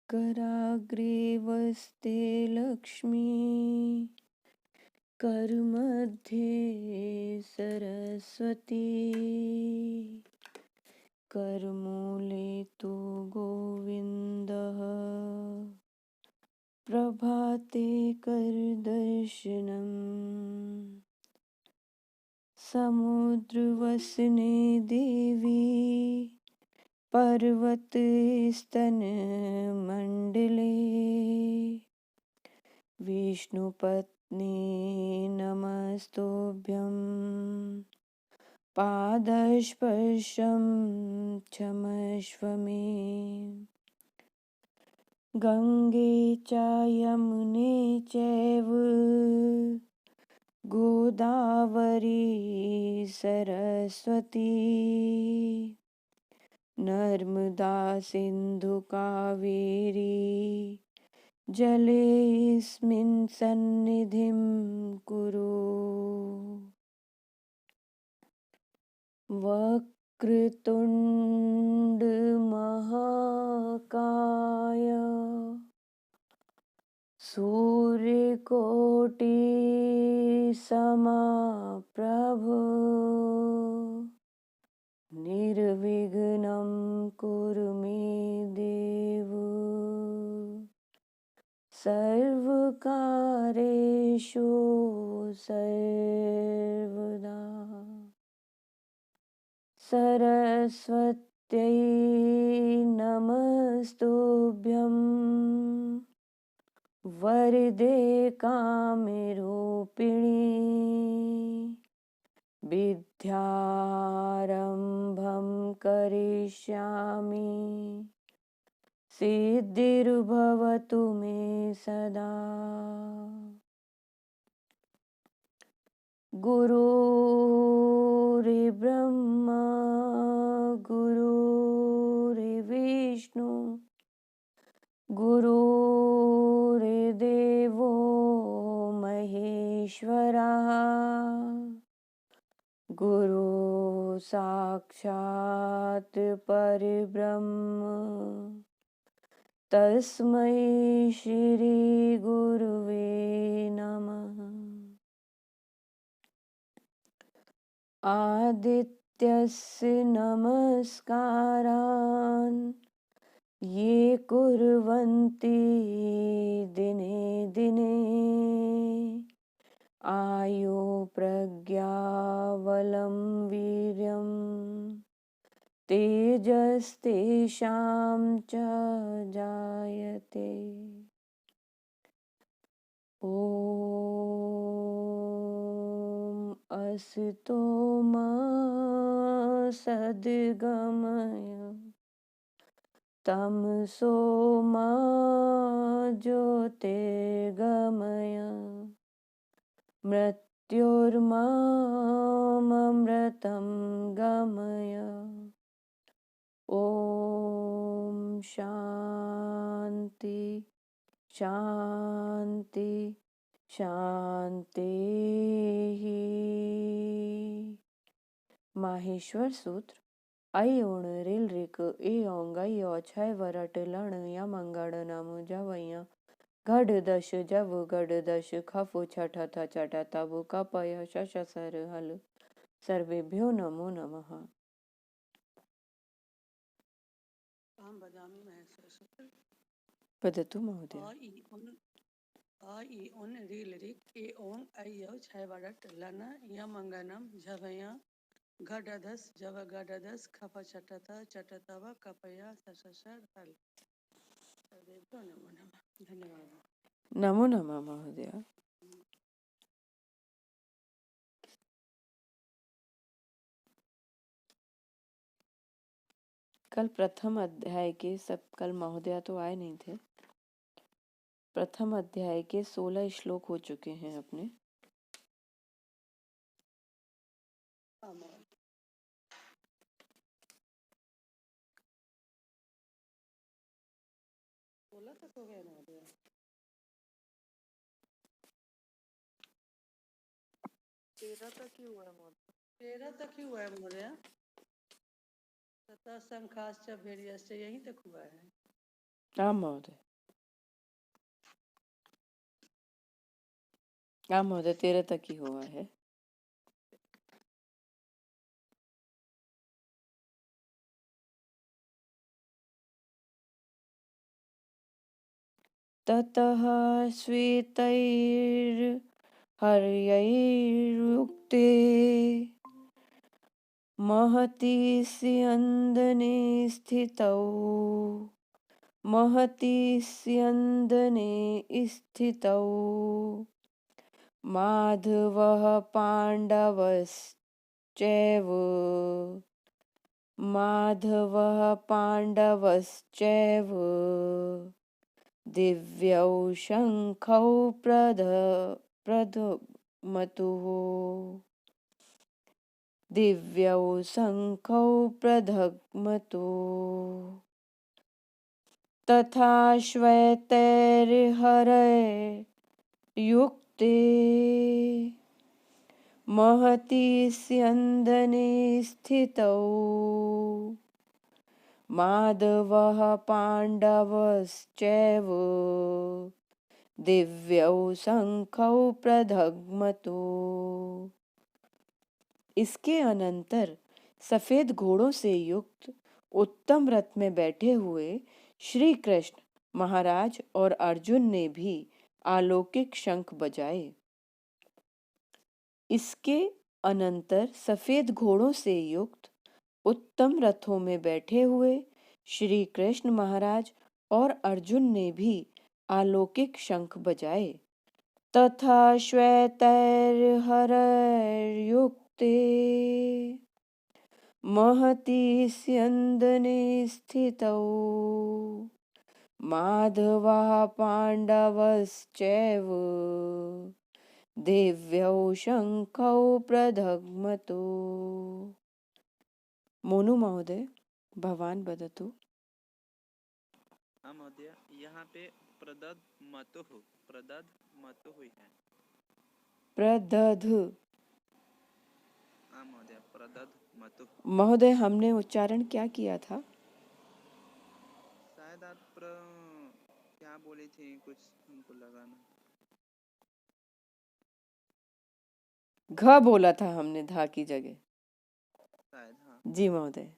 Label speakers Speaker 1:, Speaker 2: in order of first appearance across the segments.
Speaker 1: कराग्रे वस्ते लक्ष्मी करमध्ये सरस्वती करमूले तु गोविन्दः प्रभाते करदर्शनम् समुद्रवसने देवी पर्वतस्तनमण्डले विष्णुपत्नी नमस्तुभ्यं पादस्पर्शं क्षमस्व मे गंगे च यमुने चैव गोदावरी सरस्वती नर्मदा सिंधु कावेरी जलेऽस्मिन् सन्निधिं कुरु वक्रतुण्ड महाकाय सूर्यकोटि समप्रभ निर्विघ्नं कुरु मे देव सर्वकार्येषु सर्वदा सरस्वत्यै नमस्तुभ्यं वरदे कामरूपिणी विद्यारम्भं करिष्यामि सिद्धिर्भवतु मे सदा गुरुर्ब्रह्मा गुरुर्विष्णु गुरुर्देवो महेश्वरः गुरु साक्षात् परब्रह्म तस्मै श्री गुरुवे नमः आदित्यस्य नमस्कारान् ये कुर्वन्ति दिने दिने आयु प्रज्ञावलं वीर्यं तेजस्तेषां च जायते ॐ असतो मा सद्गमय तमसो मा ज्योतिर्गमय मृत्योर्मामृतं गमय ॐ शान्ति शान्ति शान्तिः माहेश्वर सूत्र आई ओण रिल रिक ए ओंग यो छय वरट लण या मंगड़ नम जवैया घड़ दश जव गढ़ दश खफु छठ थ चट तबु कपय शश सर हल सर्वेभ्यो नमो नमः। वदतु महोदय।
Speaker 2: आ ई उन रील रिक ए ओं अय्यो छय वरट लन यमंगनम झवया घटधस जव घटधस खप छटथ चटतव कपया सशसर हल सर्वेभ्यो नमो नमः। धन्यवाद।
Speaker 1: नमो नमः महोदय। कल प्रथम अध्याय के कल महोदय तो आए नहीं थे। प्रथम अध्याय के 16 श्लोक हो चुके हैं अपने।
Speaker 2: तक हो गया महोदय। 13 तक ही हुआ है महोदय। 13 तक ही हुआ है महोदय। तथा संखाश्च भेर्यश्च यहीं तक हुआ है।
Speaker 1: आम महोदय। आम महोदय 13 तक ही हुआ है। ततः श्वेतैर्हर्यैर्युक्ते महति स्यन्दने स्थितौ महति स्यन्दने स्थितौ माधवः पाण्डवश्चैव माधवः पाण्डवश्चैव दिव्यौ शङ्खौ प्रधमतुः दिव्यौ शङ्खौ प्रधग्मतुः तथा श्वेतैर्हरैर्युक्ते महति स्यन्दने स्थितौ माधवः पाण्डवश्चैव दिव्यौ शङ्खौ प्रधग्मतुः। इसके अनंतर सफेद घोड़ों से युक्त उत्तम रथ में बैठे हुए श्री कृष्ण महाराज और अर्जुन ने भी अलौकिक शंख बजाए। इसके अनंतर सफेद घोड़ों से युक्त उत्तम रथों में बैठे हुए श्री कृष्ण महाराज और अर्जुन ने भी अलौकिक शंख बजाए। तथा श्वेतैर्हरैर्युक्ते महति स्यन्दने स्थितौ माधवः पाण्डवश्चैव दिव्यौ शङ्खौ प्रधग्मतुः। मोनू महोदय भवान वदतु।
Speaker 3: हाँ महोदय, यहाँ पे प्रदध मतुः है।
Speaker 1: प्रदध।
Speaker 3: हाँ महोदय, प्रदध मतुः।
Speaker 1: महोदय हमने उच्चारण क्या किया था?
Speaker 3: शायद आप क्या बोली थी, कुछ हमको लगा ना।
Speaker 1: घ बोला था हमने धा की जगह।
Speaker 3: शायद हाँ।
Speaker 1: जी महोदय।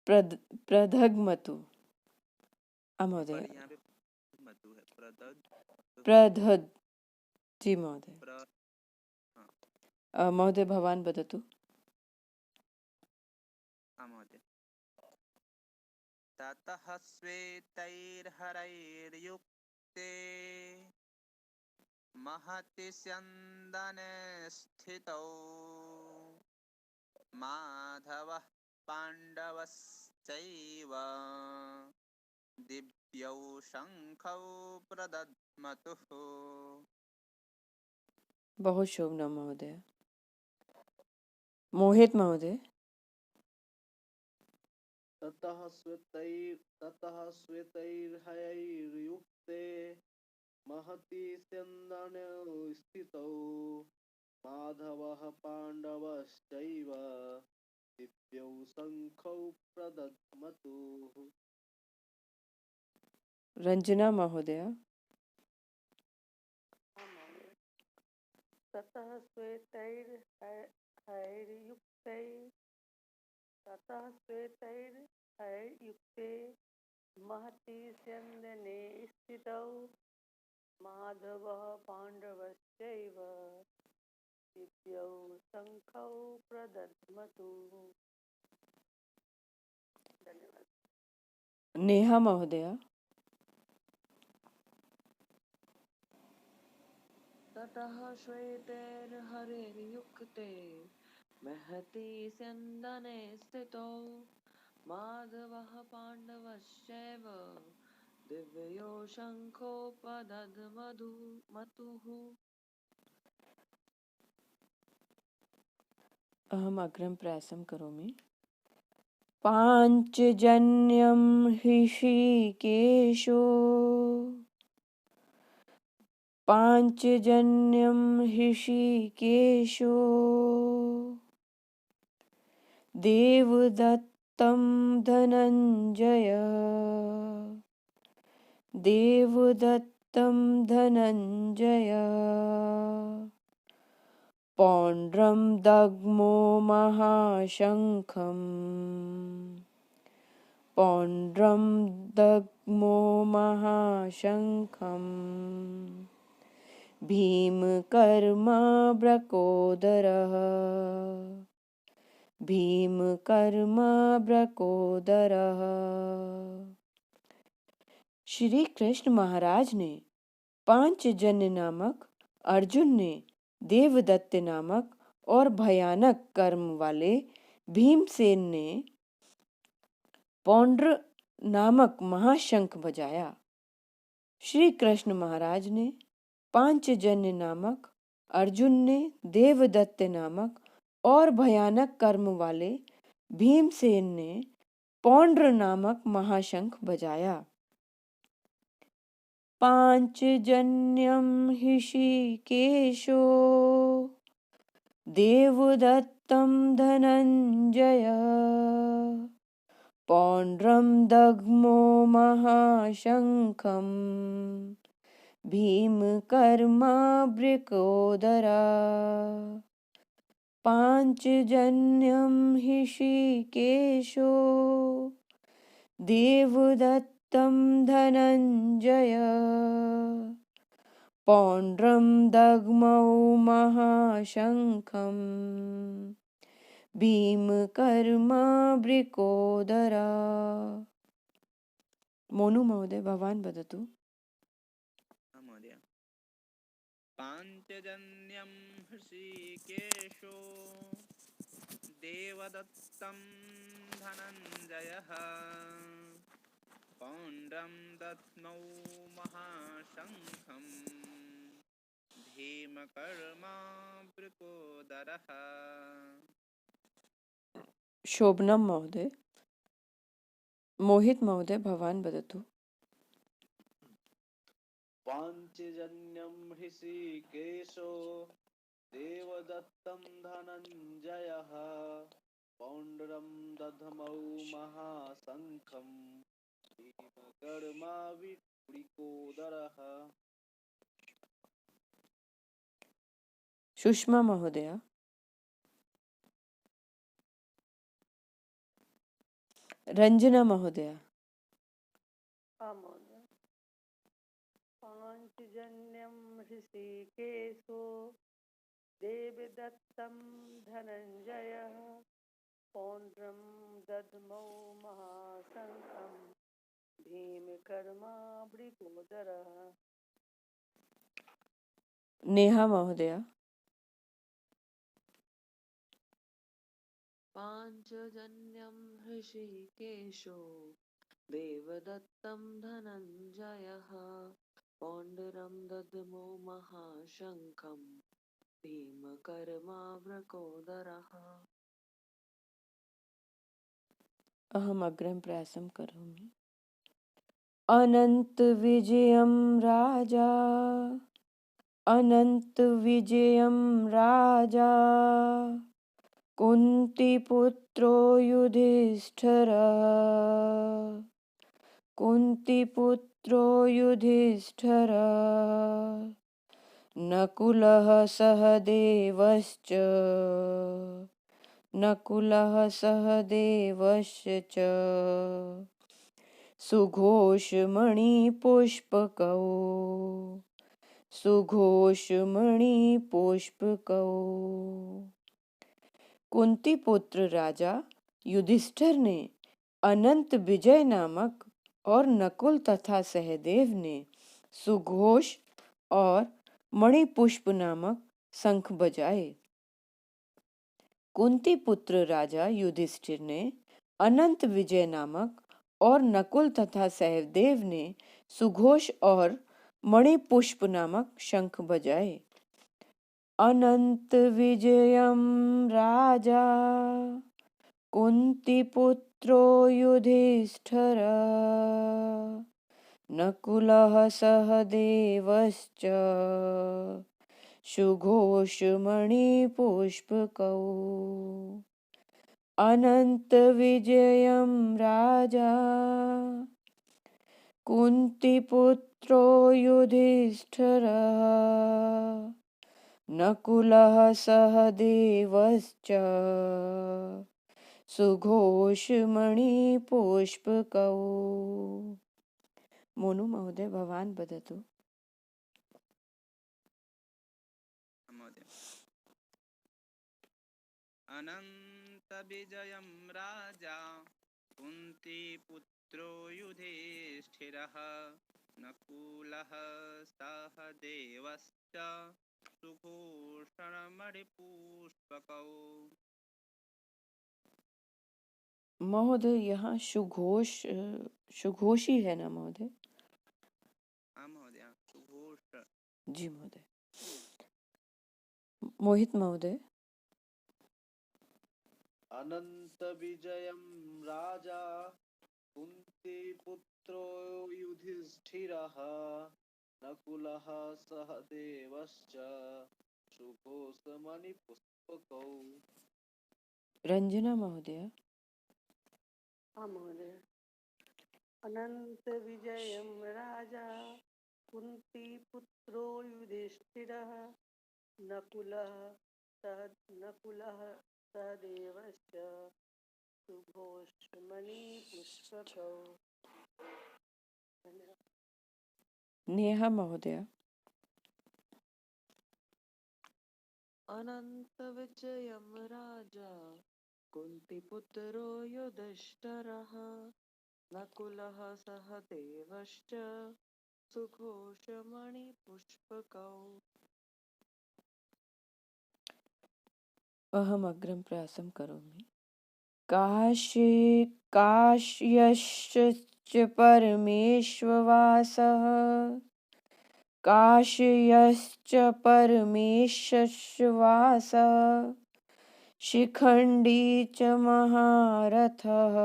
Speaker 1: प्रधग्मतु। महोदय
Speaker 3: यहाँ पे मतु है,
Speaker 1: प्रधद। जी महोदय।
Speaker 3: हाँ
Speaker 1: महोदय भवान वदतु।
Speaker 3: हाँ महोदय। ततः श्वेतैर्हरैर्युक्ते महति स्यन्दने स्थितौ माधवः पाण्डवश्चैव दिव्यौ शङ्खौ प्रदध्मतुः।
Speaker 1: बहुत शुभ नाम महोदय। मोहित महोदय।
Speaker 4: ततः श्वेतैर्हरैर्युक्ते महति स्यन्दने स्थितौ माधवः पाण्डवश्चैव दिव्यौ शङ्खौ प्रदध्मतुः।
Speaker 1: रंजना महोदय।
Speaker 2: ततः श्वेतैर्हरैर्युक्ते महति स्यन्दने स्थितौ माधवः पाण्डवश्चैव दिव्यौ शङ्खौ प्रदध्मतुः। धन्यवाद।
Speaker 1: नेहा महोदय।
Speaker 5: ततः श्वेतैर्हरैर्युक्ते महति स्यन्दने स्थितौ माधवः पाण्डवश्चैव दिव्यौ शङ्खौ प्रदध्मतुः।
Speaker 1: अहम् अग्रं प्रयासं करोमि। पाञ्चजन्यं हृषीकेशो पाञ्चजन्यं हृषीकेशो देवदत्तं धनञ्जय देवदत्तं धनञ्जय पौण्ड्रं दग्मो महाशङ्खम् पौण्ड्रं दग्मो महाशङ्खम् भीमकर्माव्रकोदरः भीमकर्माव्रकोदरः। श्री कृष्ण महाराज ने पांचजन्य नामक, अर्जुन ने देवदत्त नामक और भयानक कर्म वाले भीमसेन ने पौंड्र नामक महाशंख बजाया। श्री कृष्ण महाराज ने पांचजन्य नामक, अर्जुन ने देवदत्त नामक और भयानक कर्म वाले भीमसेन ने पौंड्र नामक महाशंख बजाया। पांचजन्यं ऋषिकेशो देवदत्तं धनञ्जय पौण्ड्रं दग्मो महाशङ्खं भीमकर्माव्रकोदरा। पांचजन्यं ऋषिकेशो देवदत्तं धनञ्जय पौण्ड्रं दग्मो महाशङ्खं भीमकर्माव्रकोदरा। मोनु महोदय भवान् वदतु।
Speaker 3: महोदय। पाञ्चजन्यं हृषीकेशो देवदत्तं धनञ्जयः पौण्ड्रं दद्मौ महाशङ्खं भीमकर्माव्रकोदरः।
Speaker 1: शोभनम महोदय। मोहित महोदय भवान् वदतु।
Speaker 4: पाञ्चजन्यं ऋषिकेशो देवदत्तं धनञ्जयः पौण्ड्रं दध्मौ महाशङ्खं भीमकर्माव्रकोदरः।
Speaker 1: सुषमा महोदय। रंजना महोदय।
Speaker 2: महोदय। पांचजन्यं ऋषिकेशो देवदत्तं धनञ्जयः पौण्ड्रं दद्मौ महाशङ्खं भीमकर्माव्रकोदरः।
Speaker 1: नेहा महोदय।
Speaker 5: पाञ्चजन्यं ऋषिकेशो देवदत्तं धनञ्जयः पौण्ड्रं दद्मो महाशङ्खं भीमकर्माव्रकोदरः।
Speaker 1: अहम् अग्रिम प्रयासं करोमि। अनंत विजयं राजा अनंत विजयं राजा कुन्तीपुत्रो युधिष्ठिरः कुन्तीपुत्रो युधिष्ठिरः नकुलः सहदेवश्च नकुलः सहदेवश्च सुघोषमणिपुष्पकौ सुघोषमणिपुष्पकौ। कुंती पुत्र राजा युधिष्ठिर ने अनंत विजय नामक और नकुल तथा सहदेव ने सुघोष और मणिपुष्प नामक शंख बजाए। कुंती पुत्र राजा युधिष्ठिर ने अनंत विजय नामक और नकुल तथा सहदेव ने सुघोष और मणिपुष्प नामक शंख बजाए। अनंत विजयं राजा कुन्तीपुत्रो युधिष्ठिरः नकुलः सहदेवश्च सुघोषमणिपुष्पकौ। अनंत विजयं राजा कुन्तीपुत्रो युधिष्ठिरः नकुलः सहदेवश्च सुघोषमणिपुष्पकौ। मोनु महोदय भवान् वदतु।
Speaker 3: महोदय अनन्तविजयं राजा कुन्तीपुत्रो युधिष्ठिरः नकुलः सहदेवश्च सुघोषमणिपुष्पकौ।
Speaker 1: महोदय यहाँ सुघोषी है ना महोदय?
Speaker 3: हाँ महोदय, सुघोष।
Speaker 1: जी महोदय। मोहित महोदय।
Speaker 4: अनंत विजयं राजा कुन्तीपुत्रो युधिष्ठिरः नकुलः सहदेवश्च सुघोषमणिपुष्पकौ।
Speaker 1: रंजना महोदय।
Speaker 2: हाँ महोदय। अनंत विजयं राजा कुंती पुत्रो युधिष्ठिरः नकुलः सहदेवश्च सुघोषमणिपुष्पकौ।
Speaker 1: नेहा महोदय।
Speaker 5: अनन्तविजयं राजा कुन्तीपुत्रो युधिष्ठिरः नकुलः सहदेवश्च सुघोषमणिपुष्पकौ।
Speaker 1: अहम अग्रम प्रयासं करोमि। काश्यश्च परमेश्ववासः काश्यश्च परमेश्ववासः शिखण्डी च महारथः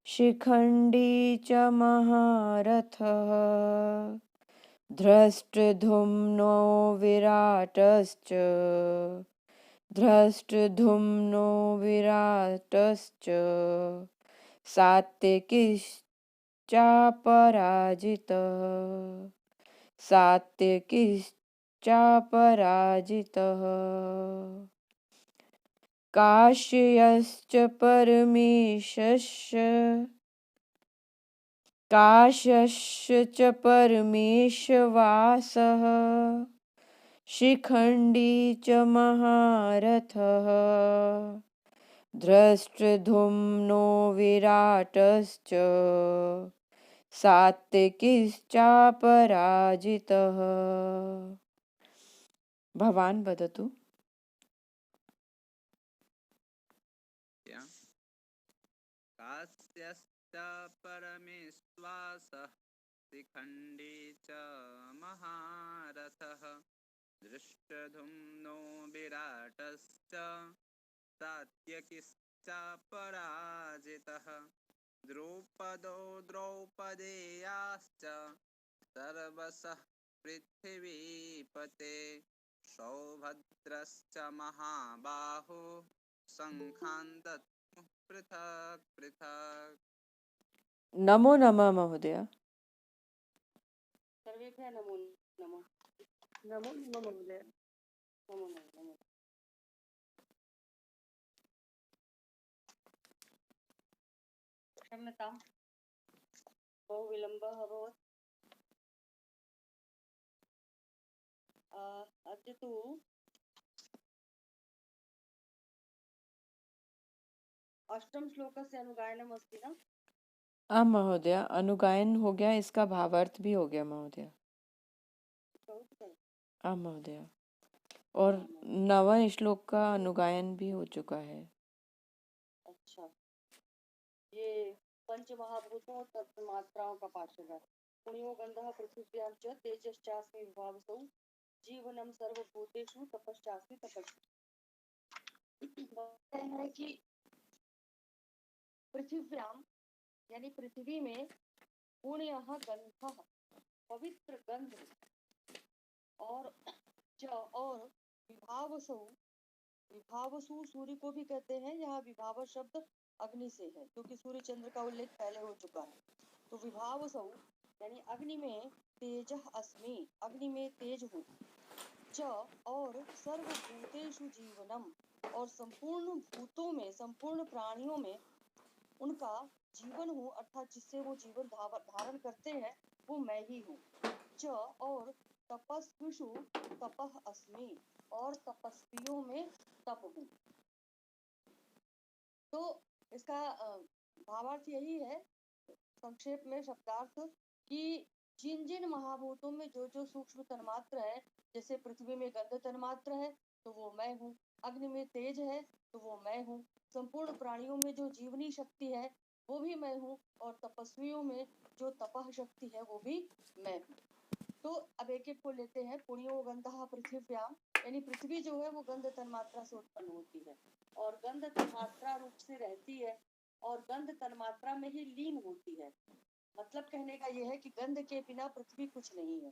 Speaker 1: शिखण्डी च महारथः धृष्टद्युम्नो विराटश्च धृष्टद्युम्नो विराटश्च सात्यकिश्चापराजितः सात्यकिश्चापराजितः काश्यश्च परमेश्ववासः शिखण्डी च महारथः धृष्टद्युम्नो विराटश्च सात्यकिश्चापराजितः। भवान् वदतु।
Speaker 3: काश्यश्च परमेश्वासः शिखण्डी च महारथः धृष्टद्युम्नो विराटश्च सात्यकिश्चापराजितः द्रौपदो द्रौपदेयाश्च सर्वशः पृथिवीपते सौभद्रश्च महाबाहो शङ्खान् दद्मुः पृथक् पृथक्।
Speaker 1: नमो नमः महोदय।
Speaker 2: सर्वेभ्यः नमो नमः। नमो नमः महोदय। नमो नमः। क्षम्यतां बहु विलम्बः अभवत्। अद्य तु अष्टम श्लोकस्य अनुगायनम् अस्ति न?
Speaker 1: आम महोदय, अनुगायन हो गया, इसका भावार्थ भी हो गया महोदय। आम महोदय, और 9वें श्लोक का अनुगायन भी हो चुका है।
Speaker 2: अच्छा, ये पंच महाभूतों तत्व मात्राओं का पार्षद है। पुण्यो गंधः पृथ्व्यां च तेजश्चास्मि विभावसौ जीवनम सर्वभूतेषु तपश्चास्मि तपस्वी। है कि पृथ्व्याम यानी पृथ्वी में पुण्यः गंधः पवित्र गंध और विभावसु सूर्य को भी कहते हैं। यहाँ विभाव शब्द अग्नि से है, क्योंकि सूर्य चंद्र का उल्लेख पहले हो चुका है।
Speaker 6: तो विभावसौ यानी अग्नि में तेजः अस्मि, अग्नि में तेज हूँ, च और सर्वभूतेषु जीवनम और संपूर्ण भूतों में, संपूर्ण प्राणियों में उनका जीवन हूँ, अर्थात जिससे वो जीवन धारण करते हैं वो मैं ही हूँ। च और तपस्विषु तपः अस्मि और तपस्वियों में तप हूँ। तो इसका भावार्थ यही है संक्षेप में शब्दार्थ कि जिन जिन महाभूतों में जो जो सूक्ष्म तन्मात्र है, जैसे पृथ्वी में गंध तन्मात्र है तो वो मैं हूँ, अग्नि में तेज है तो वो मैं हूँ, संपूर्ण प्राणियों में जो जीवनी शक्ति है वो भी मैं हूँ, और तपस्वियों में जो तपह शक्ति है वो भी मैं हूँ। तो अब एक एक को लेते हैं। पुण्यो गंधः पृथिव्याम, यानी पृथ्वी जो है वो गंध तन्मात्रा से उत्पन्न होती है और गंध तन्मात्रा रूप से रहती है और गंध तन्मात्रा में ही लीन होती है। मतलब कहने का यह है कि गंध के बिना पृथ्वी कुछ नहीं है।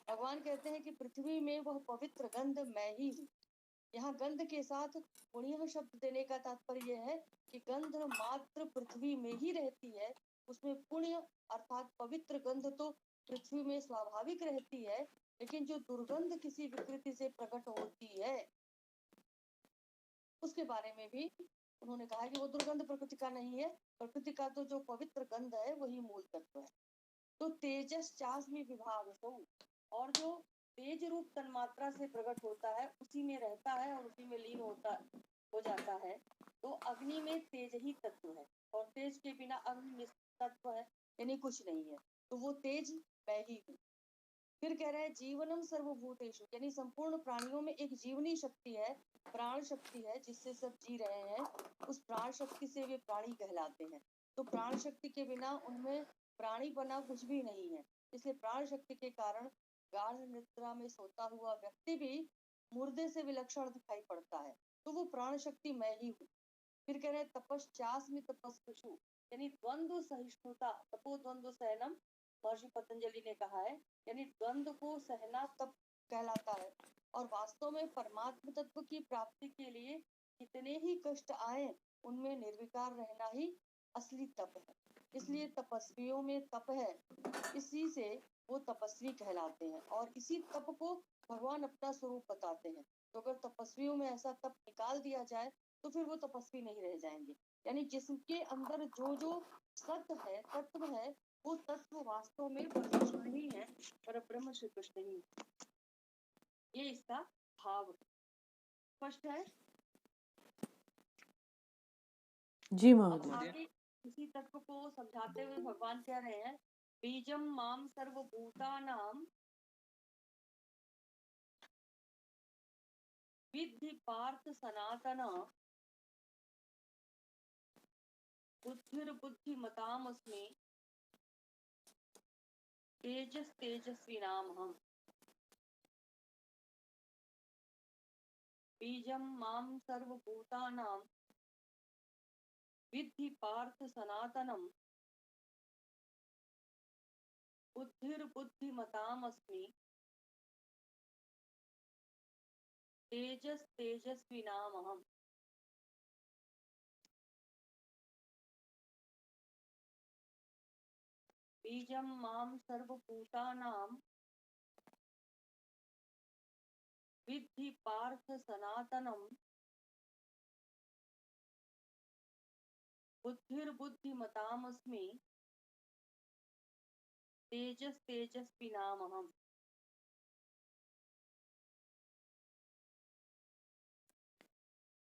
Speaker 6: भगवान कहते हैं कि पृथ्वी में वह पवित्र गंध मैं ही हूँ। यहाँ गंध के साथ पुण्य शब्द देने का तात्पर्य यह है कि गंध मात्र पृथ्वी में ही रहती है, उसमें पुण्य अर्थात पवित्र गंध तो पृथ्वी में स्वाभाविक रहती है, लेकिन जो दुर्गंध किसी विकृति से प्रकट होती है उसके बारे में भी उन्होंने कहा कि वो दुर्गंध प्रकृति का नहीं है, प्रकृति का तो जो पवित्र गंध है वही मूल तत्व है। तो तेजस चास्मि विभावसौ, और जो तेज रूप तन्मात्रा से प्रकट होता है उसी में रहता है और उसी में लीन हो जाता है। तो अग्नि में तेज ही तत्व है और तेज के बिना अग्नि तत्व है यानी कुछ नहीं है, तो वो तेज मैं ही हूँ। फिर कह रहे हैं जीवनम सर्वभूतेषु, यानी संपूर्ण प्राणियों में एक जीवनी शक्ति है, प्राण शक्ति है जिससे सब जी रहे हैं, उस प्राण शक्ति से वे प्राणी कहलाते हैं। तो प्राण शक्ति के बिना उनमें प्राणी बना कुछ भी नहीं है, इसलिए प्राण शक्ति के कारण गाढ़ निद्रा में सोता हुआ व्यक्ति भी मुर्दे से विलक्षण दिखाई पड़ता है, तो वो प्राण शक्ति मैं ही हूँ। फिर कह रहे हैं तपश्चास्मि तपस्विषु, यानी द्वंद्व सहिष्णुता, तपो द्वंद्व सहनम महर्षि पतंजलि ने कहा है, यानी द्वंद्व को सहना तप कहलाता है। और वास्तव में परमात्म तत्व की प्राप्ति के लिए कितने ही कष्ट आए उनमें निर्विकार रहना ही असली तप है, इसलिए तपस्वियों में तप है, इसी से वो तपस्वी कहलाते हैं और इसी तप को भगवान अपना स्वरूप बताते हैं। तो अगर तपस्वियों में ऐसा तप निकाल दिया जाए तो फिर वो तपस्वी नहीं रह जाएंगे, यानी जिसके अंदर जो जो सत्य है, तत्व है, वो तत्व वास्तव में परमेश्वर ही है, पर ब्रह्म श्री कृष्ण ही है। ये इसका भाव स्पष्ट है।
Speaker 1: जी
Speaker 6: अब
Speaker 1: महोदय।
Speaker 6: आगे इसी तत्व को समझाते हुए भगवान कह रहे हैं बीजम माम सर्वभूतानाम विद्धि पार्थ सनातना बुद्धिर्बुद्धिमतामस्मि तेजस तेजस्विनाम हम। बीजम माम सर्वभूतानां विद्धि पार्थ सनातनम बुद्धिर्बुद्धिमतामस्मि तेजस तेजस्विनामहम्। बीजं मां सर्वभूतानां विद्धि पार्थ सनातनम बुद्धिर्बुद्धिमतामस्मि तेजस तेजस्विनामहम्।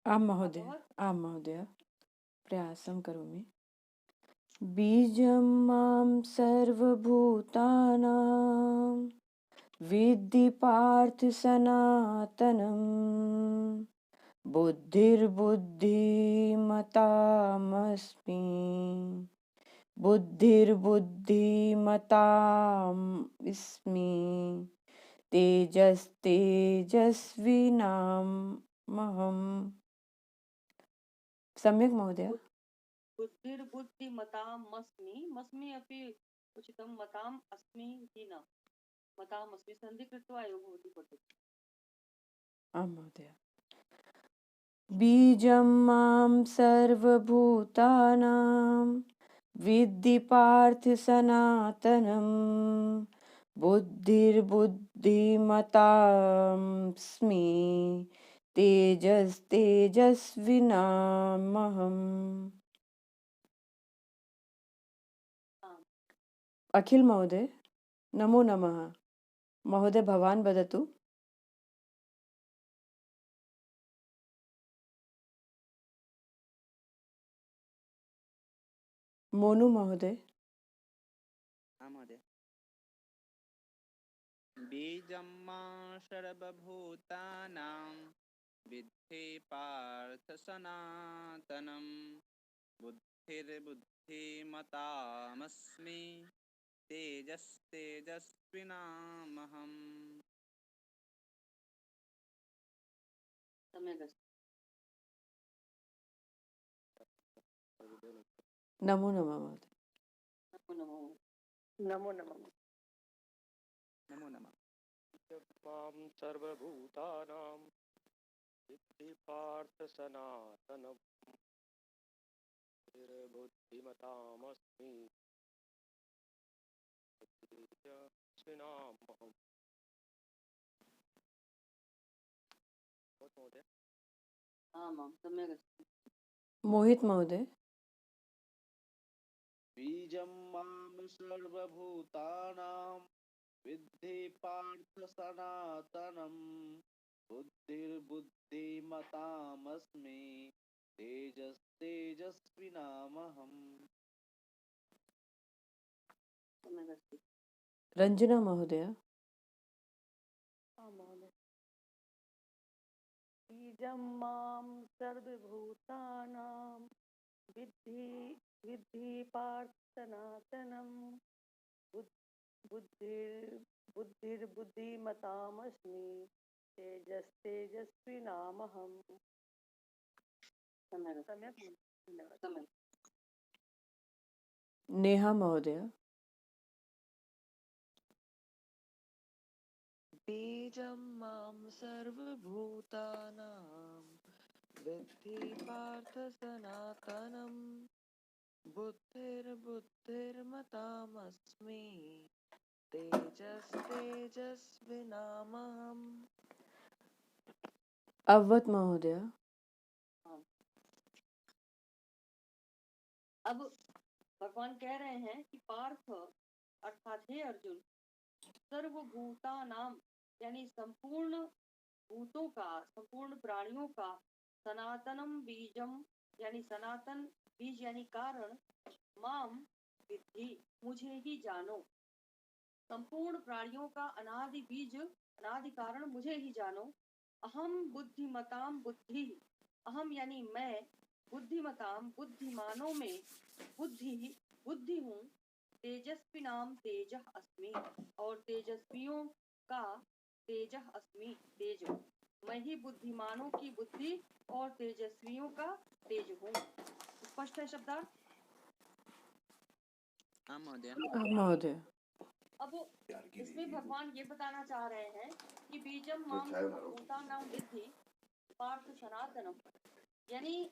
Speaker 1: आं महोदय, आं महोदय, प्रयासं करोमि। बीजं मां सर्वभूतानां विद्धि पार्थ सनातनम् बुद्धिर्बुद्धिमतामस्मि बुद्धिर्बुद्धिमतामस्मि तेजस्तेजस्विनामहम्। सम्यक् महोदय।
Speaker 6: बुद्धिर्बुद्धिमतामस्मि, मस्मि अपि उचितं, मताम् अस्मि इति न, मतामस्मि सन्धि कृत्वा एव भवति पठतु।
Speaker 1: आं महोदय। बीजं मां सर्वभूतानां विद्धि पार्थ सनातनम बुद्धिर्बुद्धिमतास्मि तेजस्तेजस्विनामहम्। अखिल महोदय नमो नमः। महोदय भवान् वदतु। मोनु महोदय।
Speaker 3: हाँ महोदय। बीजं मां सर्वभूतानां विद्धि पार्थ सनातनं बुद्धिर्बुद्धिमतामस्मि तेजस्तेजस्विनामहम्।
Speaker 1: नमो नमः महोदय।
Speaker 2: नमो नमः।
Speaker 3: नमो नमः।
Speaker 7: मां सर्वभूतानां विद्धि पार्थ सनातनं बुद्धिमतामस्मि तेजस्विनामहम्। महोदय।
Speaker 1: मोहित महोदय।
Speaker 4: बीजं मां सर्वभूतानां विद्धि पार्थ सनातनं बुद्धिर्बुद्धिमतामस्मि तेजस्तेजस्विनामहम्।
Speaker 1: रंजना महोदय।
Speaker 2: बीजं मां सर्वभूतानां विद्धि पार्थ सनातनं बुद्धिर्बुद्धिमतामस्मि तेजस्तेजस्विनामहम्।
Speaker 1: नेहा महोदय।
Speaker 5: बीजं मां सर्वभूतानां विद्धि पार्थ सनातनं बुद्धिर्बुद्धिर्मतामस्मि तेजस्तेजस्विनामहम्।
Speaker 1: अवध महोदय।
Speaker 6: अब भगवान कह रहे हैं कि पार्थ अर्थात हे अर्जुन, सर्वभूता नाम यानी संपूर्ण भूतों का, संपूर्ण प्राणियों का, सनातनम बीजम यानी सनातन बीज यानी कारण, माम विद्धि मुझे ही जानो। संपूर्ण प्राणियों का अनादि बीज अनादि कारण मुझे ही जानो। अहम बुद्धिमताम बुद्धि, अहम यानी मैं, बुद्धिमताम बुद्धिमानों में बुद्धि हूँ। तेजस्वी नाम तेज अस्मि और तेजस्वियों का तेज अस्मि तेज हूँ। मैं ही बुद्धिमानों की बुद्धि और तेजस्वियों का तेज हूँ। स्पष्ट है शब्दार्थ?
Speaker 3: हाँ महोदय।
Speaker 1: महोदय।
Speaker 6: अब इसमें भगवान ये बताना चाह रहे हैं कि बीजम माम भूतानां विद्धि पार्थ सनातनम, यानी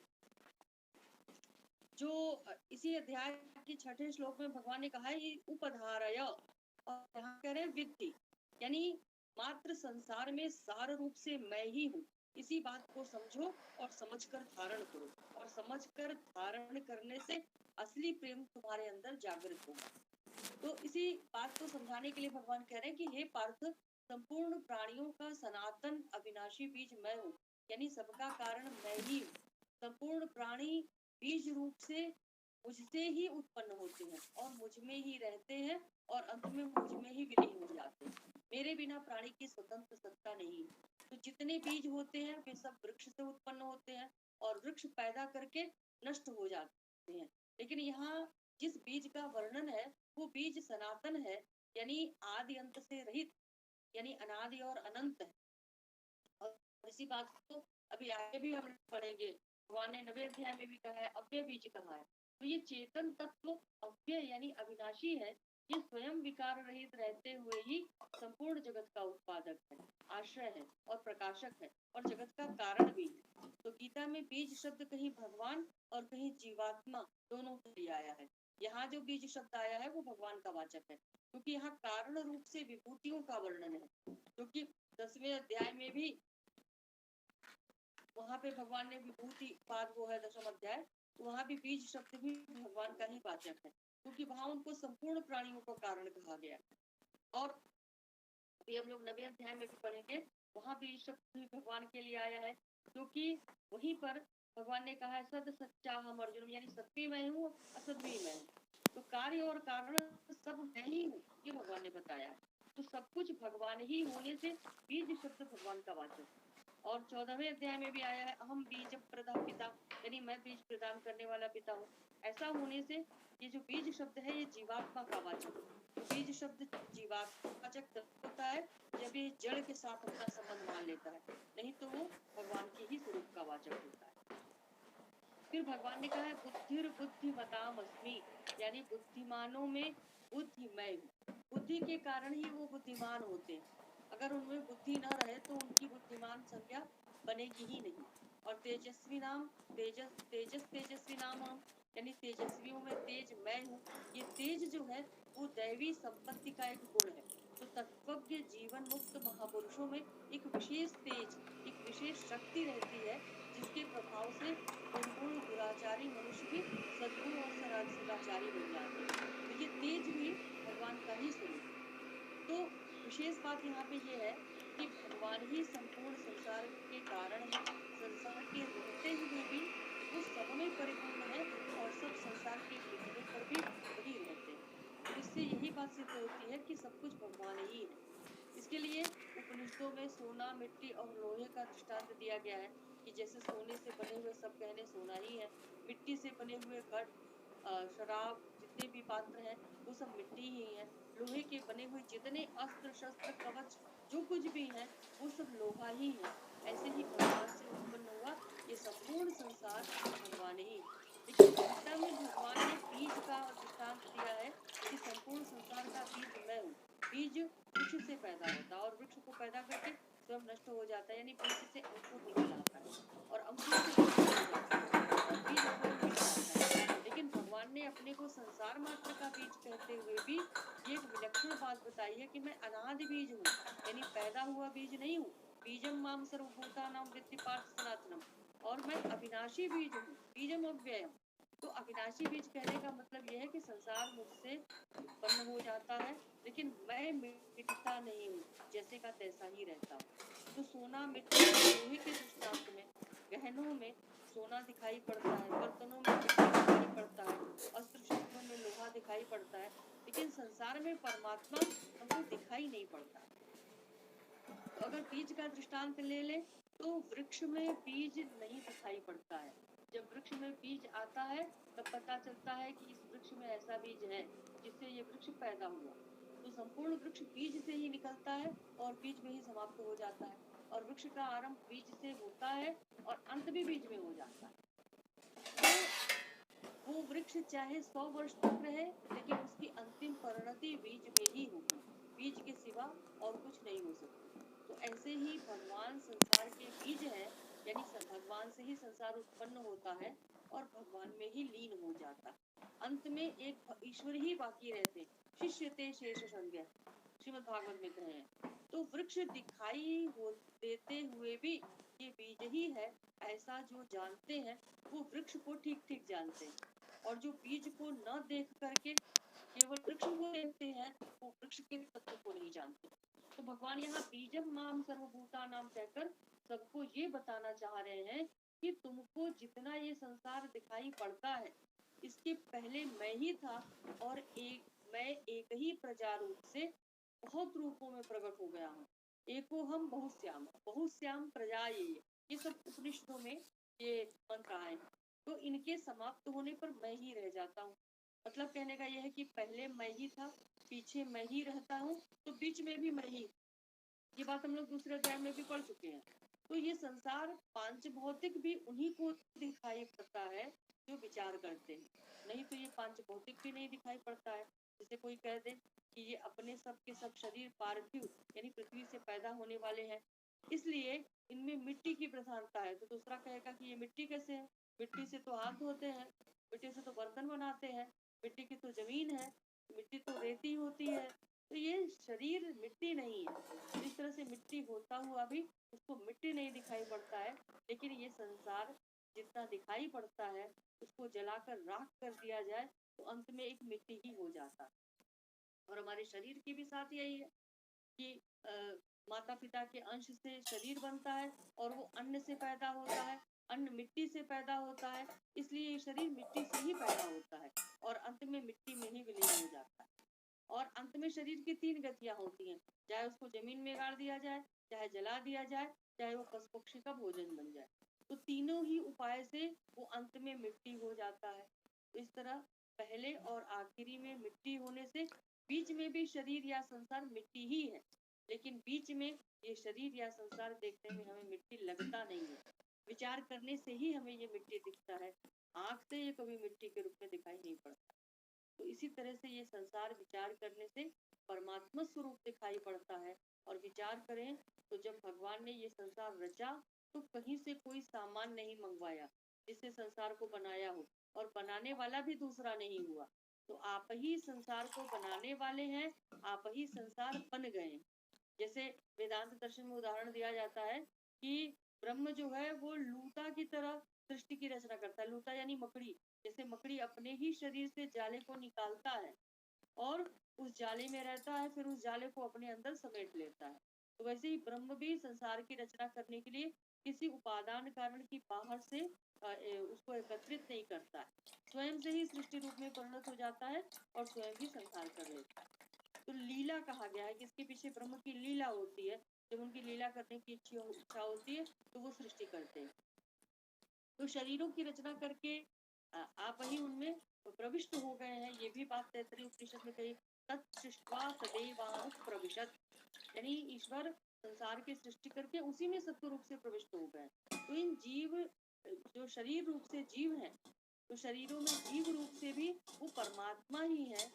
Speaker 6: जो इसी अध्याय के 6ठे श्लोक में भगवान ने कहा है ये उपधारय, और यहाँ कह रहे हैं विद्धि, यानी मात्र संसार में सार रूप से मैं ही हूँ। इसी बात को समझो और समझकर धारण करो, और समझकर धारण करने से असली प्रेम तुम्हारे अंदर जागृत होगा। तो इसी बात को समझाने के लिए भगवान कह रहे हैं कि हे पार्थ, संपूर्ण प्राणियों का सनातन अविनाशी बीज मैं हूँ, यानी सबका कारण मैं ही हूँ। संपूर्ण प्राणी बीज रूप से मुझसे ही उत्पन्न होते हैं और मुझ में ही रहते हैं और अंत में मुझ में ही विलीन हो जाते हैं। मेरे बिना प्राणी की स्वतंत्र सत्ता नहीं है। तो जितने बीज होते हैं वे सब वृक्ष से उत्पन्न होते हैं और वृक्ष पैदा करके नष्ट हो जाते हैं। लेकिन यहाँ जिस बीज का वर्णन है वो बीज सनातन है, यानी आदि अंत से रहित, यानी अनादि और अनंत है। और इसी बात को अभी आगे भी हम पढ़ेंगे। भगवान ने 9वें अध्याय में भी कहा है, अव्यय बीज कहा है। तो ये चेतन तत्व अव्यय यानी अविनाशी है। ये स्वयं विकार रहित रहते हुए ही संपूर्ण जगत का उत्पादक है, आश्रय है और प्रकाशक है और जगत का कारण भी है। तो गीता में बीज शब्द कहीं भगवान और कहीं जीवात्मा दोनों के लिए आया है। यहाँ जो बीज शब्द आया है वो भगवान का वाचक है, क्योंकि यहाँ कारण रूप से विभूतियों का वर्णन है, क्योंकि 10वें अध्याय में भी वहां पे भगवान ने विभूति पाद वो है 10वां अध्याय, तो वहां भी बीज शब्द भी भगवान का ही वाचक है, क्योंकि वहां उनको संपूर्ण प्राणियों का कारण कहा गया है। और अभी हम लोग 9वें अध्याय में भी पढ़ेंगे, वहां भी शब्द भी भगवान के लिए आया है, क्योंकि वहीं पर भगवान ने कहा है सद सच्चा हम अर्जुन, यानी सत्य मैं हूँ असत भी मैं हूँ, तो कार्य और कारण सब मैं ही हूँ, ये भगवान ने बताया है। तो सब कुछ भगवान ही होने से बीज शब्द भगवान का वाचक है। और 14वें अध्याय में भी आया है अहम बीज प्रदा पिता, यानी मैं बीज प्रदान करने वाला पिता हूँ। ऐसा होने से ये जो बीज शब्द है ये जीवात्मा का वाचक है। तो बीज शब्द जीवात्मा वाचक तब होता है जब ये जड़ के साथ अपना संबंध मान लेता है, नहीं तो वो भगवान के ही स्वरूप का वाचक होता है। फिर भगवान ने कहा है बुद्धिर बुद्धिमताम अस्मि, यानी बुद्धिमानों में बुद्धि मैं हूँ। बुद्धि के कारण ही वो बुद्धिमान होते हैं, अगर उनमें बुद्धि न रहे तो उनकी बुद्धिमान संज्ञा बनेगी ही नहीं। और तेजस्वी नाम तेजस्वी नाम हम, यानी तेजस्वियों में तेज मैं हूँ। ये तेज जो है वो दैवी संपत्ति का एक गुण है। तो तत्वज्ञ जीवन मुक्त महापुरुषों में एक विशेष तेज, एक विशेष शक्ति रहती है, जिसके प्रभाव से निर्गुण दुराचारी मनुष्य भी सद्गुण और सदाचारी बन जाते हैं। तो ये तेज भी भगवान का ही स्वरूप है। तो विशेष बात यहाँ पे ये है कि भगवान ही संपूर्ण संसार के कारण है, संसार के रहते हुए भी वो सब में परिपूर्ण है और सब संसार के मिटने पर भी वही रहते हैं। तो इससे यही बात सिद्ध होती है कि सब कुछ भगवान ही है। इसके लिए उपनिषदों में सोना, मिट्टी और लोहे का दृष्टांत दिया गया है कि जैसे सोने से बने हुए सब गहने सोना ही है, मिट्टी से बने हुए घट, शराब, जितने भी पात्र हैं वो सब मिट्टी ही है, लोहे के बने हुए जितने अस्त्र शस्त्र कवच जो कुछ भी है वो सब लोहा ही है। ऐसे ही भगवान से उत्पन्न हुआ ये संपूर्ण संसार भगवान ही। लेकिन गीता में भगवान ने बीज का दृष्टांत दिया है कि संपूर्ण संसार का बीज मैं हूँ। बीज वृक्ष से पैदा होता है और वृक्ष को पैदा करके स्वयं नष्ट हो जाता है, यानी बीज से अंकुर निकल आता है और अंकुर से बीज हो जाता है और बीज स्वयं मिट जाता है। लेकिन भगवान ने अपने को संसार मात्र का बीज कहते हुए भी ये एक विलक्षण बात बताई है कि मैं अनादि बीज हूँ, यानी पैदा हुआ बीज नहीं हूँ। बीजम माम सर्वभूतानां विद्धि पार्थ सनातनम, और मैं अविनाशी बीज हूँ, बीजम अव्ययम। तो अविनाशी बीज कहने का मतलब यह है कि संसार मुझसे उत्पन्न हो जाता है, लेकिन मैं मिटता नहीं हूँ, जैसे का तैसा ही रहता हूँ। तो सोना, मिट्टी, लोहे के दृष्टांत में गहनों में सोना दिखाई पड़ता है, बर्तनों में मिट्टी दिखाई पड़ता है, अस्त्र शस्त्रों में लोहा दिखाई पड़ता है, लेकिन संसार में परमात्मा हमको दिखाई नहीं पड़ता। तो अगर बीज का दृष्टांत ले ले तो वृक्ष में बीज नहीं दिखाई पड़ता है। जब वृक्ष में बीज आता है तब पता चलता है कि इस वृक्ष में ऐसा बीज है जिससे ये वृक्ष पैदा हुआ। तो संपूर्ण वृक्ष बीज से ही निकलता है और बीज में ही समाप्त हो जाता है, और वृक्ष का आरंभ बीज से होता है और अंत भी बीज में हो जाता है। तो वो वृक्ष चाहे 100 वर्ष तक रहे, लेकिन उसकी अंतिम परिणति बीज में ही होगी, बीज के सिवा और कुछ नहीं हो सकता। तो ऐसे ही भगवान संसार के बीज है, यानी भगवान से ही संसार उत्पन्न होता है और भगवान में ही लीन हो जाता। अंत में एक ईश्वर ही बाकी रहते, शिष्यते शेष संज्ञा, श्रीमद् भागवत में कहे हैं। तो वृक्ष दिखाई देते हुए भी ये बीज ही है, ऐसा जो जानते हैं वो वृक्ष को ठीक ठीक जानते हैं, और जो बीज को न देख करके केवल वृक्ष को देखते हैं वो वृक्ष के तत्व को नहीं जानते। तो भगवान यहाँ बीजम माम सर्वभूता नाम कहकर सबको ये बताना चाह रहे हैं कि तुमको जितना ये संसार दिखाई पड़ता है, इसके पहले मैं ही था, और मैं एक ही प्रजा रूप से बहुत रूपों में प्रकट हो गया हूँ। एको हम बहुश्याम प्रजा, ये सब उपनिषदों में ये मंत्र आए हैं। तो इनके समाप्त होने पर मैं ही रह जाता हूँ। मतलब कहने का यह है कि पहले मैं ही था, पीछे मैं ही रहता हूँ, तो बीच में भी मैं ही। ये बात हम लोग दूसरे अध्याय में भी पढ़ चुके हैं। तो ये संसार पांच भौतिक भी उन्हीं को दिखाई पड़ता है जो विचार करते हैं, नहीं तो ये पांच भौतिक भी नहीं दिखाई पड़ता है। जैसे कोई कह दे कि ये अपने सब के सब शरीर पार्थिव यानी पृथ्वी से पैदा होने वाले हैं, इसलिए इनमें मिट्टी की प्रधानता है, तो दूसरा कहेगा कि ये मिट्टी कैसे है, मिट्टी से तो हाथ धोते हैं, मिट्टी से तो बर्तन बनाते हैं, मिट्टी की तो जमीन है, मिट्टी तो रेती होती है, तो ये शरीर मिट्टी नहीं है। इस तरह से मिट्टी होता हुआ भी उसको मिट्टी नहीं दिखाई पड़ता है, लेकिन ये संसार जितना दिखाई पड़ता है उसको जलाकर राख कर दिया जाए तो अंत में एक मिट्टी ही हो जाता है। और हमारे शरीर की भी साथ यही है कि माता पिता के अंश से शरीर बनता है और वो अन्न से पैदा होता है, अन्न मिट्टी से पैदा होता है, इसलिए ये शरीर मिट्टी से ही पैदा होता है और अंत में मिट्टी में ही विलीन हो जाता है। और अंत में शरीर की 3 गतियां होती हैं, चाहे उसको जमीन में गाड़ दिया जाए, चाहे जला दिया जाए, चाहे वो पशु पक्षी का भोजन बन जाए, तो तीनों ही उपाय से वो अंत में मिट्टी हो जाता है। तो इस तरह पहले और आखिरी में मिट्टी होने से बीच में भी शरीर या संसार मिट्टी ही है, लेकिन बीच में ये शरीर या संसार देखने में हमें मिट्टी लगता नहीं है, विचार करने से ही हमें ये मिट्टी दिखता है, आंख से ये कभी मिट्टी के रूप में दिखाई नहीं पड़ता। तो इसी तरह से ये संसार विचार करने से परमात्मा स्वरूप दिखाई पड़ता है। और विचार करें तो जब भगवान ने ये संसार रचा तो कहीं से कोई सामान नहीं मंगवाया जिससे संसार को बनाया हो, और बनाने वाला भी दूसरा नहीं हुआ, तो आप ही संसार को बनाने वाले हैं, आप ही संसार बन गए। जैसे वेदांत दर्शन में उदाहरण दिया जाता है कि ब्रह्म जो है वो लूता की तरह सृष्टि की रचना करता है। लूता यानी मकड़ी, जैसे मकड़ी अपने ही शरीर से जाले को निकालता है और उस जाले में रहता है, फिर उस जाले को अपने अंदर समेट लेता है, तो वैसे ही ब्रह्म भी संसार की रचना करने के लिए किसी उपादान कारण की बाहर से उसको एकत्रित नहीं करता है, स्वयं से ही सृष्टि रूप में परिणत हो जाता है और स्वयं ही संसार कर लेता है। तो लीला कहा गया है कि इसके पीछे ब्रह्म की लीला होती है, जब उनकी लीला करने की इच्छा होती है तो वो सृष्टि करते हैं। तो शरीरों की रचना करके आप ही उनमें प्रविष्ट हो गए हैं, ये भी बात तैत्तरीय उपनिषद में कही, तत्सृष्ट्वा तदेवानुप्रविशत्, यानी ईश्वर संसार की सृष्टि करके उसी में सत्व रूप से प्रविष्ट हो गए। तो इन जीव जो शरीर रूप से जीव हैं, तो शरीरों में जीव रूप से भी वो परमात्मा ही है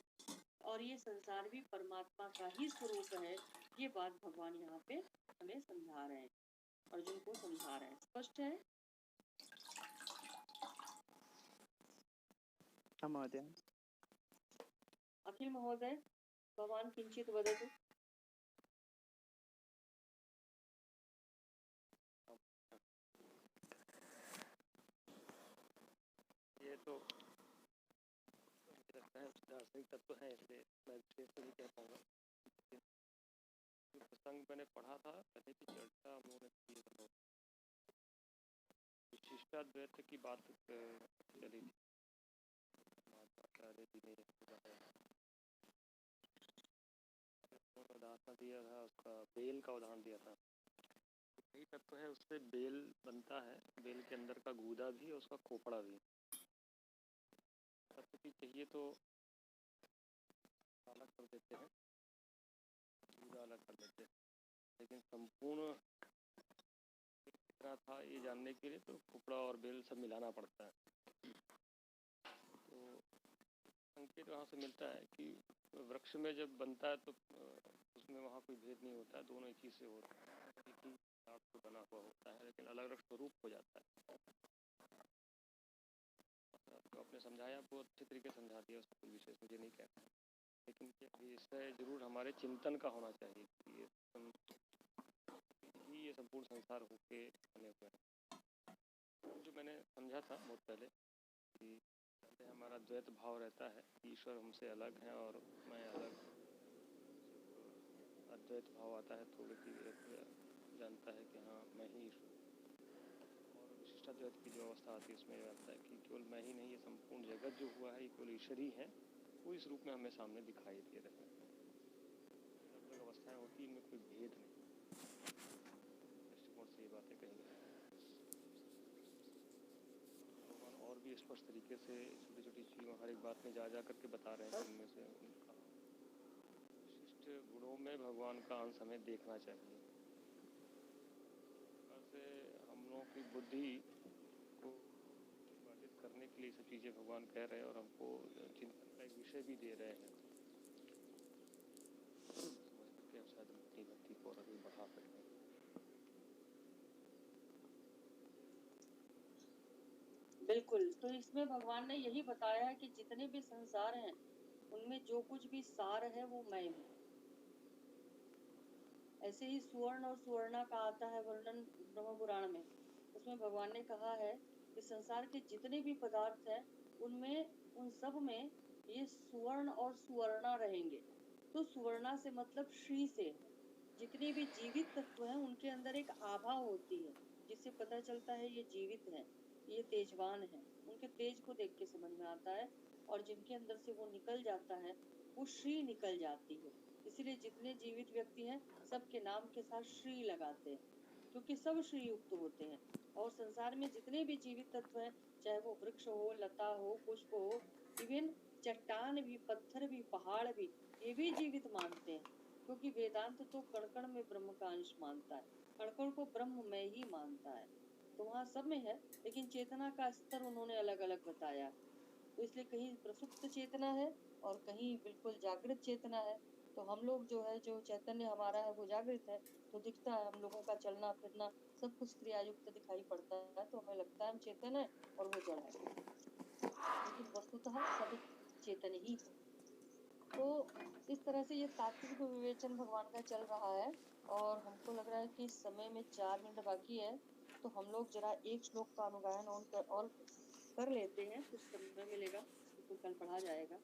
Speaker 6: और ये संसार भी परमात्मा का ही स्वरूप है। ये बात भगवान यहाँ पे हमें समझा रहे हैं, अर्जुन को समझा रहे हैं। स्पष्ट है?
Speaker 3: हाँ महोदय।
Speaker 6: अखिल महोदय, भवान किंचित वदतु।
Speaker 7: ये तो मुझे लगता है दार्शनिक तत्व है, इसलिए मैं विशेष नहीं कह पाऊंगा। जो प्रसंग मैंने पढ़ा था पहले की चर्चा हम लोगों ने की है, विशिष्टाद्वैत की बात चली थी, आचार्य जी ने उदाहरण दिया था, उसका बेल का उदाहरण दिया था। यही तत्व है, उससे बेल बनता है, बेल के अंदर का गूदा भी और उसका खोपड़ा भी। तत्व की चाहिए तो अलग कर देते हैं, गूदा अलग कर देते हैं, लेकिन संपूर्ण कितना था ये जानने के लिए तो खोपड़ा और बेल सब मिलाना पड़ता है। तो संकेत वहाँ से मिलता है कि वृक्ष में जब बनता है तो उसमें वहाँ कोई भेद नहीं होता है, दोनों एक ही से होता है, एक ही काट से बना हुआ होता है, लेकिन अलग अलग स्वरूप हो जाता है। तो आपने समझाया, वो अच्छे तरीके से समझा दिया, उसको कोई विशेष मुझे नहीं कहना है, लेकिन इससे जरूर हमारे चिंतन का होना चाहिए कि ये संपूर्ण संसार होके बने हुए हैं। जो मैंने समझा था बहुत पहले कि पहले हमारा द्वैत भाव रहता है, ईश्वर हमसे अलग हैं और मैं अलग, अद्वैत भाव आता है तो व्यक्ति जानता है कि हाँ मैं ही ईश्वर, और विशिष्टाद्वैत की जो अवस्था आती है उसमें आता है कि केवल मैं ही नहीं, ये संपूर्ण जगत जो हुआ है ये केवल ईश्वर ही है, वो इस रूप में हमें सामने दिखाई दे रहे हैं। अलग अलग अवस्थाएं होती हैं, इनमें कोई भेद नहीं, दृष्टिकोण से ये बातें कही गई। भगवान और भी स्पष्ट तरीके से छोटी छोटी चीज़ों हर एक बात में जा जा करके बता रहे हैं, उनमें से उनका विशिष्ट गुणों में भगवान का अंश हमें देखना चाहिए। ऐसे हम लोगों की बुद्धि को विभाजित करने के लिए सब चीज़ें भगवान कह रहे हैं और हमको चिंतन का एक विषय भी दे रहे हैं, समझ करके हम शायद अपनी भक्ति को और भी बढ़ा सकते हैं।
Speaker 6: बिल्कुल। तो इसमें भगवान ने यही बताया है कि जितने भी संसार हैं उनमें जो कुछ भी सार है वो मैं हूँ। ऐसे ही सुवर्ण और सुवर्णा का आता है वर्णन ब्रह्म पुराण में। उसमें भगवान ने कहा है कि संसार के जितने भी पदार्थ हैं उनमें उन सब में ये सुवर्ण और सुवर्णा रहेंगे। तो सुवर्णा से मतलब श्री से है। जितने भी जीवित तत्व हैं उनके अंदर एक आभा होती है जिससे पता चलता है ये जीवित है, ये तेजवान है। उनके तेज को देख के समझ में आता है और जिनके अंदर से वो निकल जाता है वो श्री निकल जाती है। इसलिए जितने जीवित व्यक्ति हैं सबके नाम के साथ श्री लगाते हैं क्योंकि सब श्री युक्त होते हैं। और संसार में जितने भी जीवित तत्व हैं चाहे वो वृक्ष हो, लता हो, पुष्प हो, इवन चट्टान भी, पत्थर भी, पहाड़ भी, ये भी जीवित मानते हैं क्योंकि वेदांत तो कण कण में ब्रह्म का अंश मानता है, कण कण को ब्रह्म में ही मानता है। तो वहाँ सब में है लेकिन चेतना का स्तर उन्होंने अलग अलग बताया। तो इसलिए कहीं प्रसुप्त चेतना है और कहीं बिल्कुल जागृत चेतना है। तो हम लोग जो है, जो चैतन्य हमारा है वो जागृत है, तो दिखता है हम लोगों का चलना फिरना सब कुछ क्रियायुक्त दिखाई पड़ता है, तो हमें लगता है हम चेतन है और वो जड़ है, लेकिन वस्तुतः सब चेतन ही है। तो इस तरह से ये तात्विक विवेचन भगवान का चल रहा है और हमको लग रहा है कि इस समय में 4 मिनट बाकी है, तो हम लोग जरा एक श्लोक का अनुगायन और कर लेते हैं, कुछ समय मिलेगा तो कल पढ़ा जाएगा।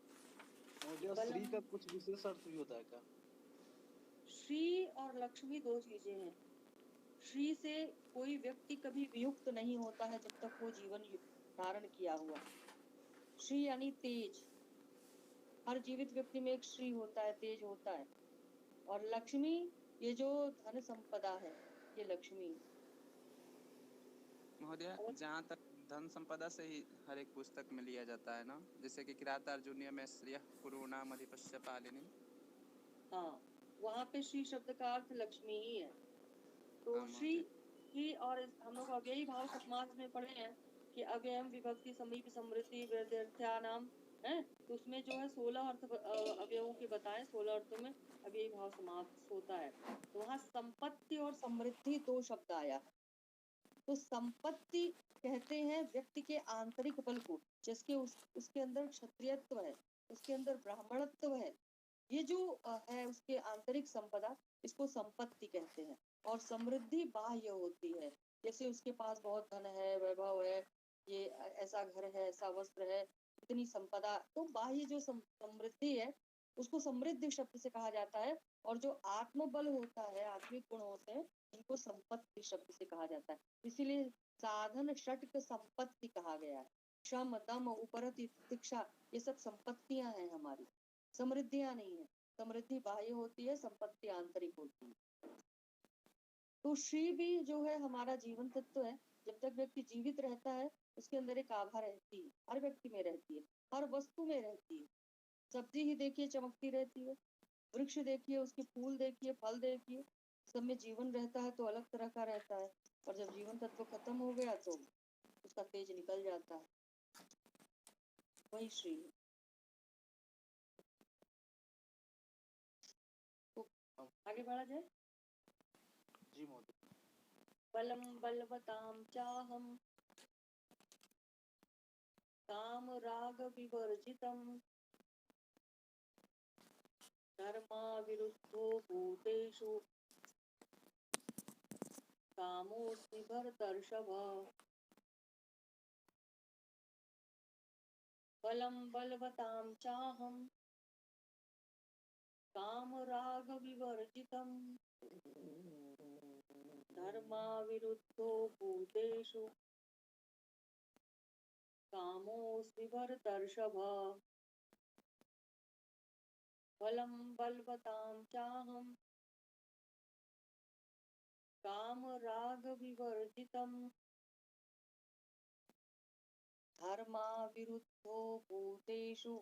Speaker 4: मुझे श्री
Speaker 6: बलम
Speaker 4: का कुछ विशेष अर्थ भी होता है क्या?
Speaker 6: श्री और लक्ष्मी दो चीजें हैं। श्री से कोई व्यक्ति कभी वियुक्त नहीं होता है जब तक वो जीवन धारण किया हुआ। श्री यानी तेज, हर जीवित व्यक्ति में एक श्री होता है, तेज होता है। और लक्ष्मी, ये जो धन संपदा है, ये लक्ष्मी है।
Speaker 3: महोदय,
Speaker 6: और
Speaker 3: जहाँ तक धन संपदा से ही हर एक पुस्तक में लिया जाता है ना, जैसे कि किराता अर्जुनीय में श्रियः कुरूणाम अधिपस्य पालिनी।
Speaker 6: हाँ, वहाँ पे श्री शब्द का अर्थ लक्ष्मी ही है। तो
Speaker 3: हाँ
Speaker 6: श्री
Speaker 3: महोदय।
Speaker 6: श्री और हम लोग अव्ययी भाव समास में पढ़े हैं कि अव्ययम विभक्ति समीप समृद्धि वृद्ध्यर्थ्यानाम है। तो उसमें जो है 16 अर्थ अवयवों के बताए, 16 अर्थों में अव्ययी भाव समास होता है। तो वहाँ संपत्ति और समृद्धि दो शब्द आया है। तो संपत्ति कहते हैं व्यक्ति के आंतरिक बल को, जिसके उसके अंदर क्षत्रियत्व है, उसके अंदर ब्राह्मणत्व है, ये जो है उसके आंतरिक संपदा, इसको संपत्ति कहते हैं। और समृद्धि बाह्य होती है, जैसे उसके पास बहुत धन है, वैभव है, ये ऐसा घर है, ऐसा वस्त्र है, इतनी संपदा, तो बाह्य जो समृद्धि है उसको समृद्धि शब्द से कहा जाता है। और जो आत्मबल होता है, आत्मिक गुण होते हैं, इनको संपत्ति शब्द से कहा जाता है। इसीलिए साधन षटक संपत्ति कहा गया है। श्रम, दम, उपरति, तितिक्षा, ये सब संपत्तियां हैं हमारी, समृद्धियां नहीं है। समृद्धि बाह्य होती है, संपत्ति आंतरिक होती है। तो श्री भी जो है हमारा जीवन तत्व है। जब तक व्यक्ति जीवित रहता है उसके अंदर एक आभा रहती है, हर व्यक्ति में रहती है, हर वस्तु में रहती है। सब्जी ही देखिए चमकती रहती है, वृक्ष देखिए, उसके फूल देखिए, फल देखिए, सब में जीवन रहता है तो अलग तरह का रहता है। और जब जीवन तत्व खत्म हो गया तो उसका तेज निकल जाता है, वही श्री है। तो आगे बढ़ा जाए।
Speaker 4: जी महोदय।
Speaker 6: बलम बलवताम चाहम काम राग विवर्जितम धर्मा विरुद्धो भूतेषु कामोऽस्मि भरतर्षभ। बलम बलवताम चाहम काम राग विवर्जितम धर्मा विरुद्धो भूतेषु कामोऽस्मि भरतर्षभ। बलम बलवताम चाहम काम राग विवर्जितम धर्मा विरुद्धो भूतेषु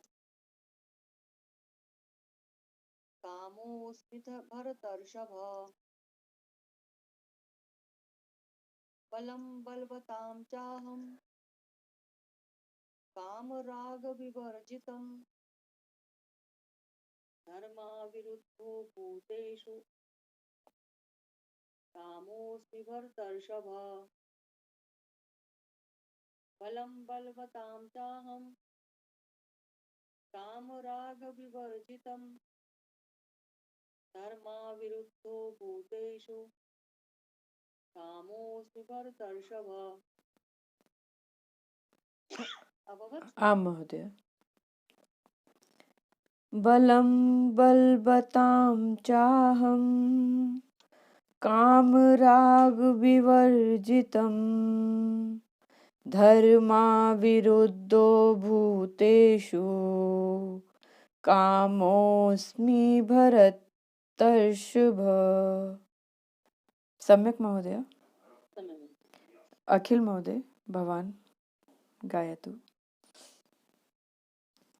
Speaker 6: कामोऽस्मि भरतर्षभ। बलम बलवताम चाहम काम राग विवर्जितम धर्मा विरुद्धो भूतेषु कामोऽस्मि भरतर्षभ। बलं बलवतां चाहं कामरागविवर्जितं धर्माविरुद्धो भूतेषु कामोऽस्मि भरतर्षभ। अभवत्?
Speaker 1: आम् महोदय। बलं बलवतां चाहं कामरागविवर्जितं धर्माविरुद्धो भूतेषु कामोऽस्मि भरतर्षभ। सम्यक् महोदय।
Speaker 6: सम्यक्।
Speaker 1: अखिल महोदय भवान् गायतु।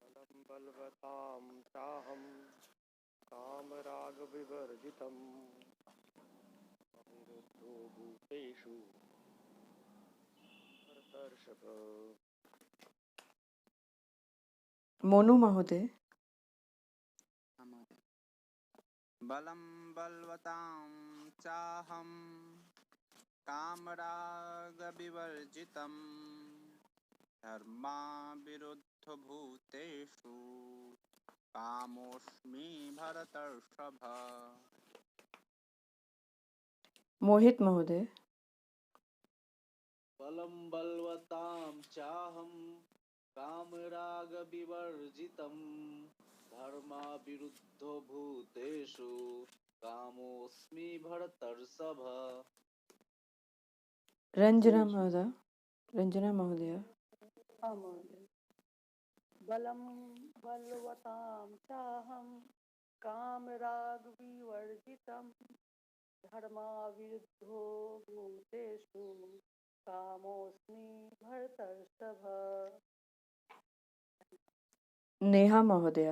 Speaker 7: बलं बलवतां चाहं कामरागविवर्जितं अविरुद्धो भूतेषु भरतर्षभ।
Speaker 1: मोनू महोदय।
Speaker 3: हाँ महोदय। बलं बलवतां चाहं कामरागविवर्जितं धर्माविरुद्धभूतेषु कामोऽस्मि भरतर्षभ।
Speaker 1: मोहित महोदय।
Speaker 4: बलं बलवतां चाहं कामरागविवर्जितं धर्माविरुद्धो भूतेषु कामोऽस्मि भरतर्षभ।
Speaker 1: रंजना महोदय। रंजना महोदय।
Speaker 2: हाँ महोदय। बलं बलवतां चाहं कामरागविवर्जितं धर्माविरुद्धो भूतेषु कामोऽस्मि भरतर्षभ।
Speaker 1: नेहा महोदय।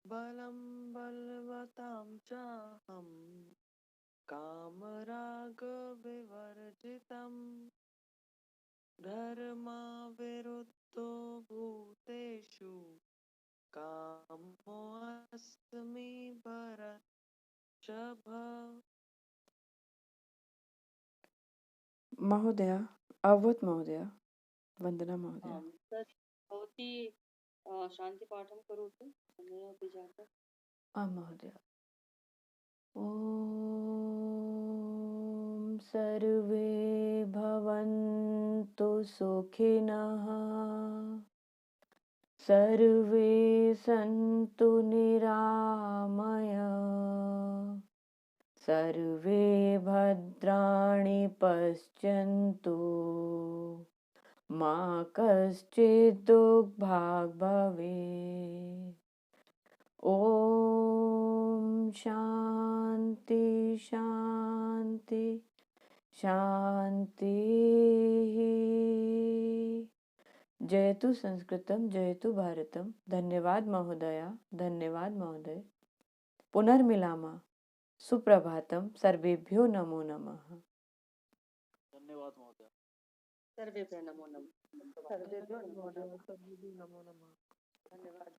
Speaker 5: बलं बलवतां चाहं कामरागविवर्जितं धर्माविरुद्धो भूतेषु कामोऽस्मि भरतर्षभ।
Speaker 1: महोदय अवधूत महोदय। वंदना महोदय।
Speaker 6: आम् तर्हि भवती शान्तिपाठं करोतु अन्यः जातः।
Speaker 1: आम् महोदय। ॐ सर्वे भवन्तु सुखिनः सर्वे सन्तु निरामय सर्वे भद्राणि पश्यन्तु मा कश्चित् दुःखभाग् भवेत्। ॐ शान्ति शान्ति शान्तिः। जयतु संस्कृतं जयतु भारतम। धन्यवाद महोदय। धन्यवाद महोदय। पुनर्मिलामः। सुप्रभातम। सर्वेभ्यो नमो नमः।
Speaker 4: धन्यवाद महोदय।
Speaker 6: सर्वेभ्यः नमो नमः।
Speaker 2: सर्वेभ्यो नमो नमः।
Speaker 5: नमो नमः।
Speaker 6: धन्यवाद।